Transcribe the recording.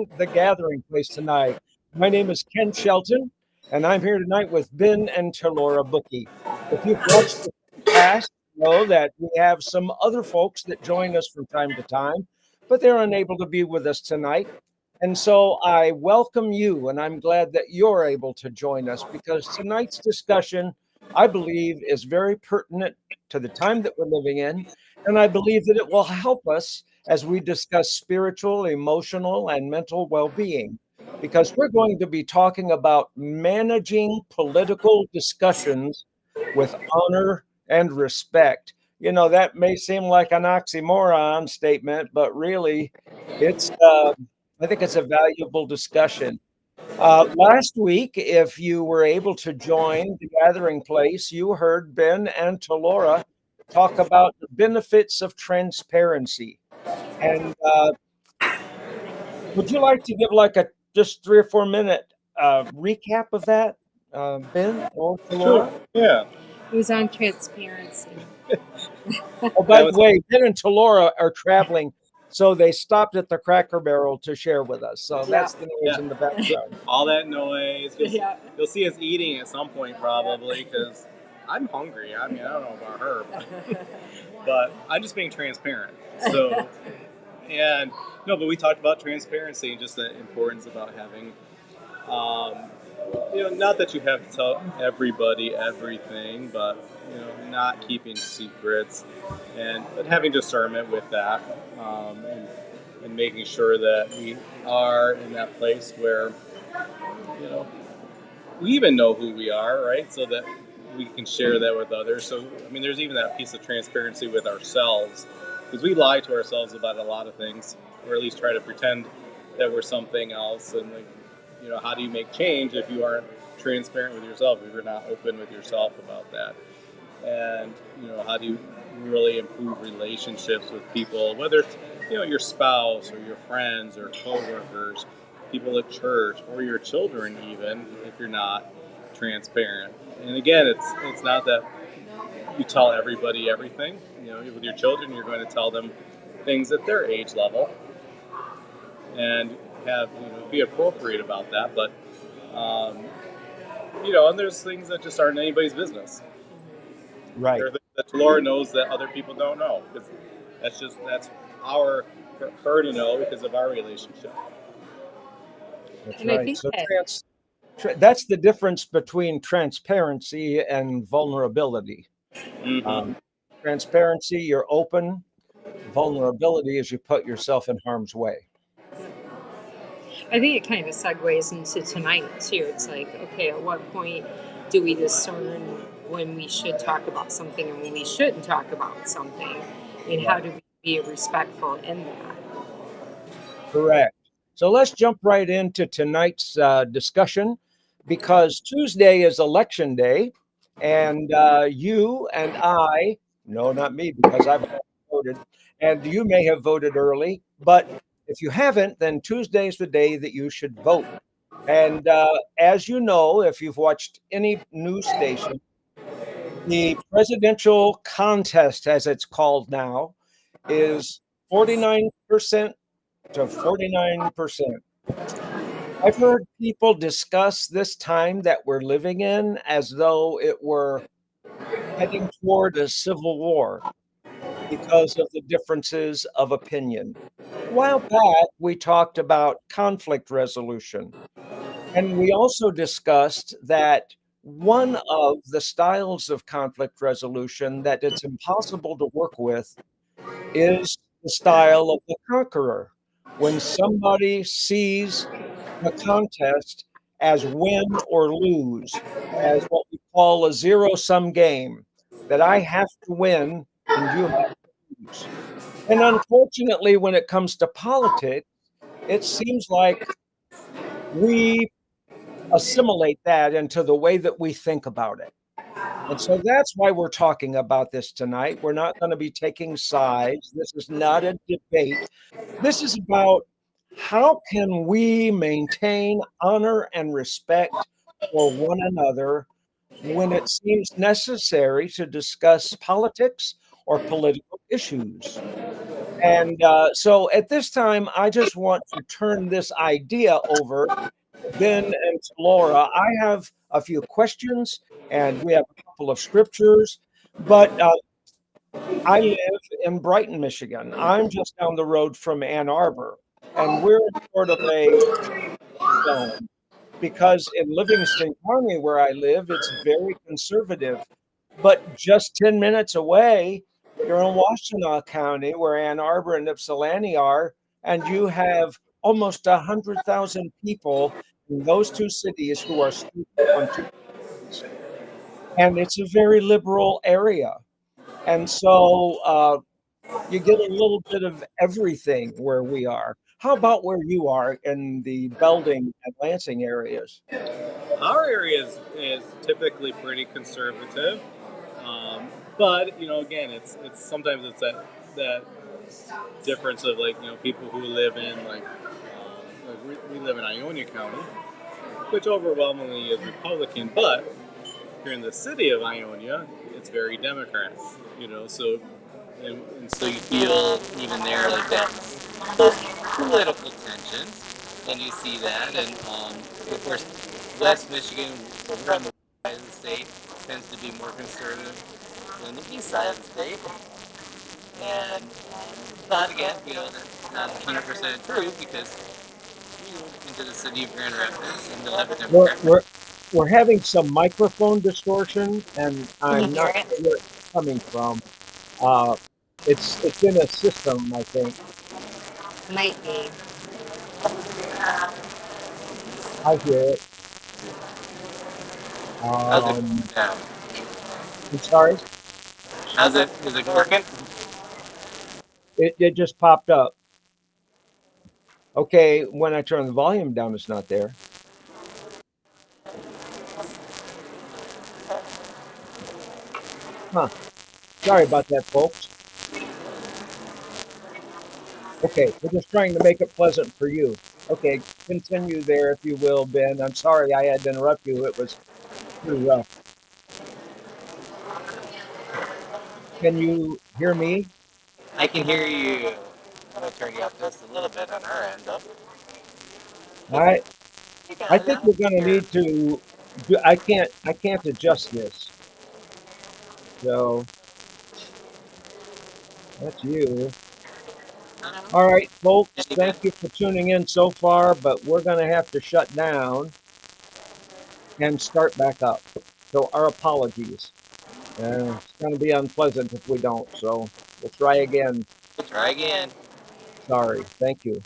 joining the gathering place tonight. My name is Ken Shelton, and I'm here tonight with Ben and Talora Bookie. If you've watched the past, you know that we have some other folks that join us from time to time, but they're unable to be with us tonight. And so I welcome you, and I'm glad that you're able to join us because tonight's discussion, I believe, is very pertinent to the time that we're living in. And I believe that it will help us as we discuss spiritual, emotional, and mental well being, because we're going to be talking about managing political discussions with honor and respect. You know, that may seem like an oxymoron statement, but really, it's I think it's a valuable discussion. Last week, if you were able to join the gathering place, you heard Ben and Talora talk about the benefits of transparency. And would you like to give like a just 3 or 4 minute recap of that, Ben or Sure. Talora? Yeah. It was on transparency. Oh, by the way, Ben and Talora are traveling, so they stopped at the Cracker Barrel to share with us. So that's the noise in the background. All that noise. Yeah. You'll see us eating at some point probably because I'm hungry. I mean, I don't know about her, but I'm just being transparent. So, and no, but we talked about transparency and just the importance about having, not that you have to tell everybody everything, but not keeping secrets and but having discernment with that, and making sure that we are in that place where we even know who we are, right? So that we can share that with others. So, I mean, there's even that piece of transparency with ourselves because we lie to ourselves about a lot of things, or at least try to pretend that we're something else. And, like, how do you make change if you aren't transparent with yourself, if you're not open with yourself about that? And, how do you really improve relationships with people, whether it's, your spouse or your friends or coworkers, people at church, or your children, even if you're not transparent. And again, it's not that you tell everybody everything. With your children, you're going to tell them things at their age level, and have be appropriate about that. But and there's things that just aren't anybody's business. Right. There are things that Laura knows that other people don't know, because that's our for her to know because of our relationship. That's And I right. think So that that's the difference between transparency and vulnerability. Mm-hmm. Transparency, you're open. Vulnerability is you put yourself in harm's way. I think it kind of segues into tonight too. It's like, okay, at what point do we discern when we should talk about something and when we shouldn't talk about something? And how do we be respectful in that? Correct. So let's jump right into tonight's discussion because Tuesday is election day, and you and I, no, not me, because I've already voted, and you may have voted early, but if you haven't, then Tuesday is the day that you should vote. And as you know, if you've watched any news station, the presidential contest, as it's called now, is 49% to 49%. I've heard people discuss this time that we're living in as though it were heading toward a civil war because of the differences of opinion. A while back, we talked about conflict resolution, and we also discussed that one of the styles of conflict resolution that it's impossible to work with is the style of the conqueror. When somebody sees the contest as win or lose, as what we call a zero-sum game, that I have to win and you have to lose. And unfortunately, when it comes to politics, it seems like we assimilate that into the way that we think about it. And so that's why we're talking about this tonight. We're not going to be taking sides. This is not a debate. This is about how can we maintain honor and respect for one another when it seems necessary to discuss politics or political issues. And so at this time, I just want to turn this idea over to Ben and to Laura. I have a few questions, and we have a couple of scriptures, but I live in Brighton, Michigan. I'm just down the road from Ann Arbor, and we're in sort of a zone because in Livingston County, where I live, it's very conservative. But just 10 minutes away, you're in Washtenaw County, where Ann Arbor and Ypsilanti are, and you have almost 100,000 people in those two cities who are split on two sides. And it's a very liberal area. And so you get a little bit of everything where we are. How about where you are in the Belding and Lansing areas? Our area is typically pretty conservative, but again, it's sometimes it's that difference of like people who live in like we live in Ionia County, which overwhelmingly is Republican, but here in the city of Ionia, it's very Democrat. So and so you feel even there like that political tensions, and you see that, and of course, West Michigan, we're on the side of the state, tends to be more conservative than the east side of the state, and but again, that's not 100% true because you move into the city of Grand Rapids and you'll have a We're, Democrat. we're, we're having some microphone distortion, and Can you I'm hear not it? sure where it's coming from. Uh, it's in a system, I think. Might be. I hear it. How's it Um, now? I'm sorry, How's it? Is it working? it just popped up. Okay, when I turn the volume down, it's not there. Huh. Sorry about that, folks. Okay, we're just trying to make it pleasant for you. Okay, continue there if you will, Ben. I'm sorry I had to interrupt you. It was pretty rough. Can you hear me? I can hear you. I'm gonna turn you up just a little bit on our end, though. I You I got think it. we're gonna need to do, I can't adjust this. So that's you. All right, folks, Any good? thank you for tuning in so far, but we're gonna have to shut down and start back up. So our apologies. It's gonna be unpleasant if we don't. So we'll try again. We'll try again. Sorry. Thank you.